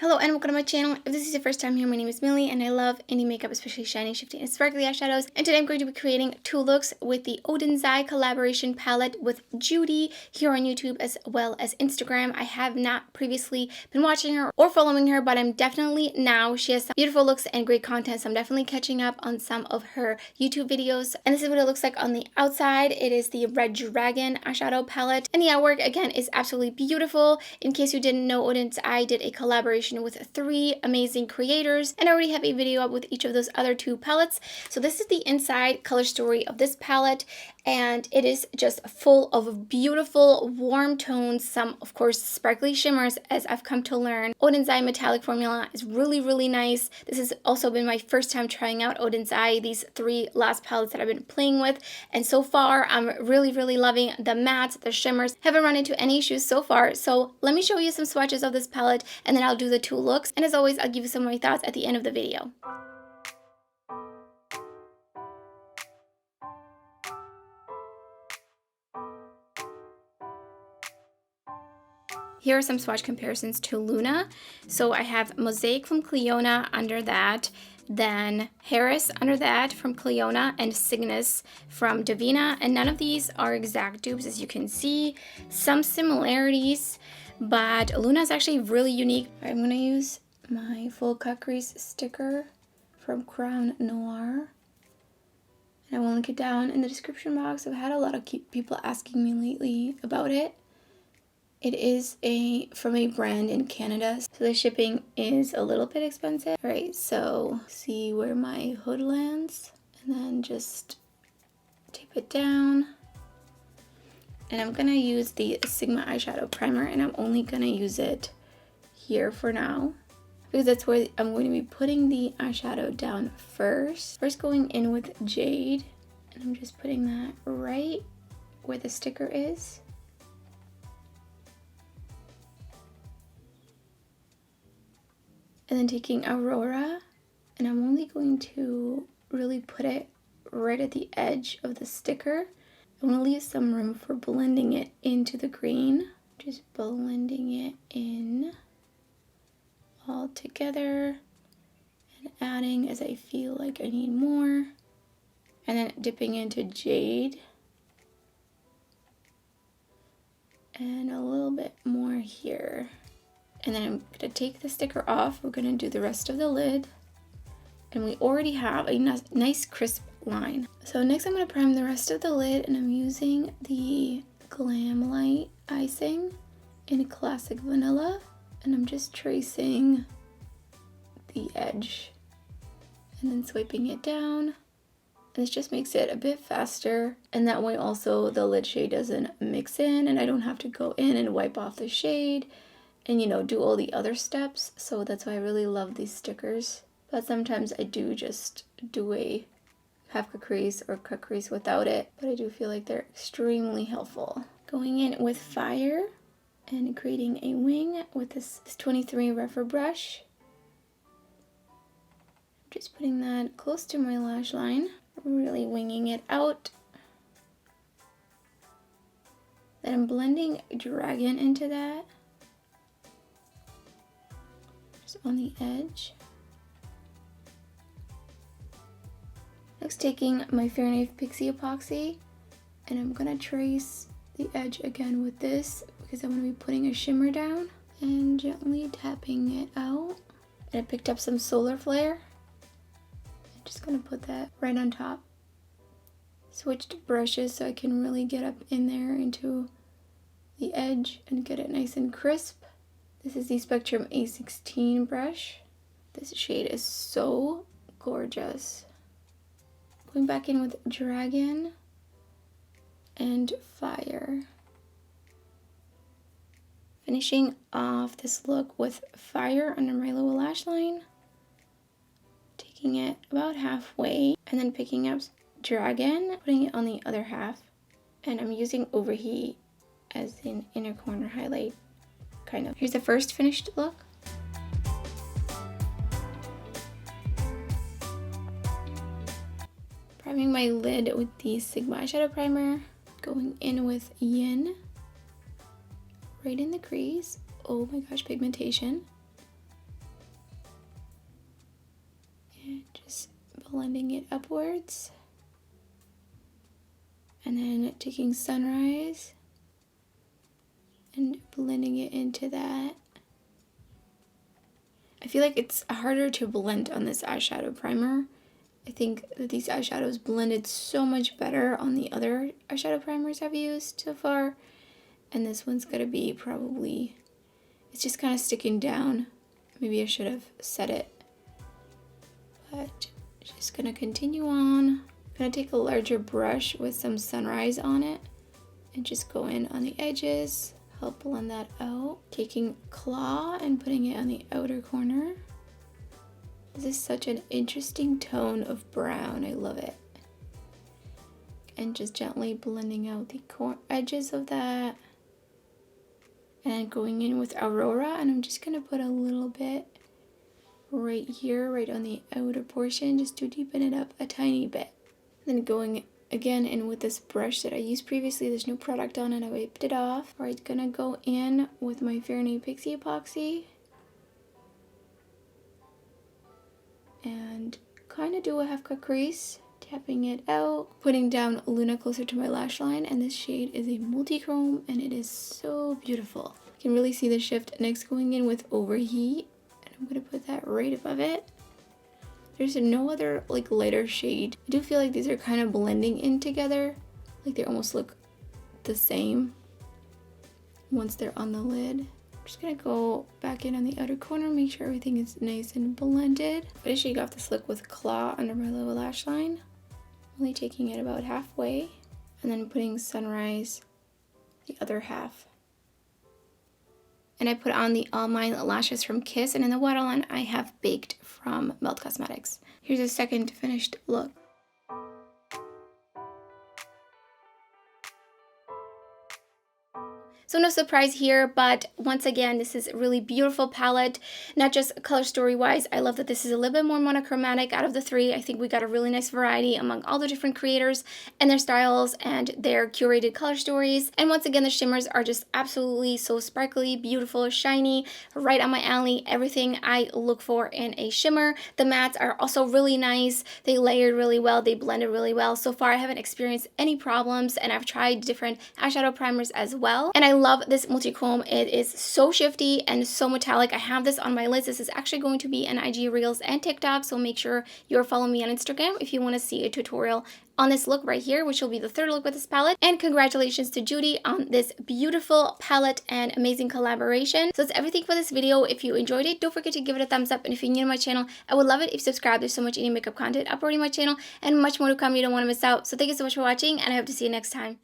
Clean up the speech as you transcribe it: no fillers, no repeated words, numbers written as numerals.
Hello and welcome to my channel. If this is your first time here, my name is Millie and I love indie makeup, especially shiny, shifty, and sparkly eyeshadows. And today I'm going to be creating two looks with the Odens collaboration palette with Judy here on YouTube as well as Instagram. I have not previously been watching her or following her, but I'm definitely now. She has some beautiful looks and great content, so I'm definitely catching up on some of her YouTube videos. And this is what it looks like on the outside. It is the Red Dragon eyeshadow palette. And the artwork, again, is absolutely beautiful. In case you didn't know, Odens did a collaboration with three amazing creators, and I already have a video up with each of those other two palettes. So this is the inside color story of this palette, and it is just full of beautiful warm tones, some of course sparkly shimmers, as I've come to learn. Odens metallic formula is really nice. This has also been my first time trying out Odens these three last palettes that I've been playing with, and so far I'm really loving the mattes, the shimmers. Haven't run into any issues so far. So let me show you some swatches of this palette, and then I'll do the two looks, and as always I'll give you some of my thoughts at the end of the video. Here are some swatch comparisons to Luna. So I have Mosaic from Clionadh under that, then Harris under that from Clionadh, and Cygnus from Davina. And none of these are exact dupes, as you can see. Some similarities, but Luna is actually really unique. I'm going to use my full cut crease sticker from Crown Noir. And I will link it down in the description box. I've had a lot of people asking me lately about it. It is from a brand in Canada, so the shipping is a little bit expensive. All right, so see where my hood lands, and then just tape it down. And I'm gonna use the Sigma eyeshadow primer, and I'm only gonna use it here for now, because that's where I'm going to be putting the eyeshadow down first. First going in with Jade, and I'm just putting that right where the sticker is. And then taking Aurora, and I'm only going to really put it right at the edge of the sticker. I want to leave some room for blending it into the green. Just blending it in all together and adding as I feel like I need more. And then dipping into Jade. And a little bit more here. And then I'm going to take the sticker off. We're going to do the rest of the lid. And we already have a nice crisp line. So next I'm going to prime the rest of the lid, and I'm using the Glam Light icing in Classic Vanilla. And I'm just tracing the edge and then swiping it down. And this just makes it a bit faster. And that way also the lid shade doesn't mix in, and I don't have to go in and wipe off the shade and, you know, do all the other steps. So that's why I really love these stickers. But sometimes I do just do a half cut crease or cut crease without it, but I do feel like they're extremely helpful. Going in with Fire and creating a wing with this 23 Refer brush. I'm just putting that close to my lash line, really winging it out. Then I'm blending Dragon into that, on the edge. Next, taking my Fair & Wave Pixie Epoxy, and I'm gonna trace the edge again with this because I'm gonna be putting a shimmer down and gently tapping it out. And I picked up some Solar Flare. I'm just gonna put that right on top. Switched brushes so I can really get up in there into the edge and get it nice and crisp. This is the Spectrum A16 brush. This shade is so gorgeous. Going back in with Dragon and Fire. Finishing off this look with Fire under my lower lash line. Taking it about halfway and then picking up Dragon, putting it on the other half. And I'm using Overheat as an inner corner highlight. Kind of. Here's the first finished look. Priming my lid with the Sigma eyeshadow primer, going in with Yin right in the crease. Oh my gosh, pigmentation. blending it upwards. And then taking Sunrise and blending it into that. I feel like it's harder to blend on this eyeshadow primer. I think that these eyeshadows blended so much better on the other eyeshadow primers I've used so far. And this one's gonna be probably, it's just kind of sticking down. Maybe I should have set it. But just gonna continue on. I'm gonna take a larger brush with some Sunrise on it and just go in on the edges, help blend that out. Taking Claw and putting it on the outer corner. This is such an interesting tone of brown. I love it. And just gently blending out the edges of that. And going in with Aurora, and I'm just gonna put a little bit right here, right on the outer portion, just to deepen it up a tiny bit. Then going again in with this brush that I used previously, there's no product on it, I wiped it off. Alright, gonna go in with my Fair & Pixie epoxy. And kind of do a half cut crease, tapping it out, putting down Luna closer to my lash line, and this shade is a multi-chrome and it is so beautiful. You can really see the shift. Next, going in with Overheat, and I'm gonna put that right above it. There's no other like lighter shade. I do feel like these are kind of blending in together, like they almost look the same once they're on the lid. I'm just gonna go back in on the outer corner, make sure everything is nice and blended. Finishing off this look with Claw under my lower lash line, only taking it about halfway, and then putting Sunrise the other half. And I put on the All Mine lashes from Kiss, and in the waterline I have Baked from Melt Cosmetics. Here's a second finished look. So no surprise here, but once again, this is a really beautiful palette, not just color story wise. I love that this is a little bit more monochromatic out of the three. I think we got a really nice variety among all the different creators and their styles and their curated color stories. And once again, the shimmers are just absolutely so sparkly, beautiful, shiny, right on my alley. Everything I look for in a shimmer. The mattes are also really nice. They layered really well. They blended really well. So far, I haven't experienced any problems, and I've tried different eyeshadow primers as well. And I love this multi-chrome. It is so shifty and so metallic. I have this on my list. This is actually going to be an IG Reels and TikTok, so make sure you're following me on Instagram if you want to see a tutorial on this look right here, which will be the third look with this palette. And congratulations to Judy on this beautiful palette and amazing collaboration. So that's everything for this video. If you enjoyed it, don't forget to give it a thumbs up. And if you're new to my channel, I would love it if you subscribe. There's so much indie makeup content uploading my channel and much more to come you don't want to miss out. So thank you so much for watching, and I hope to see you next time.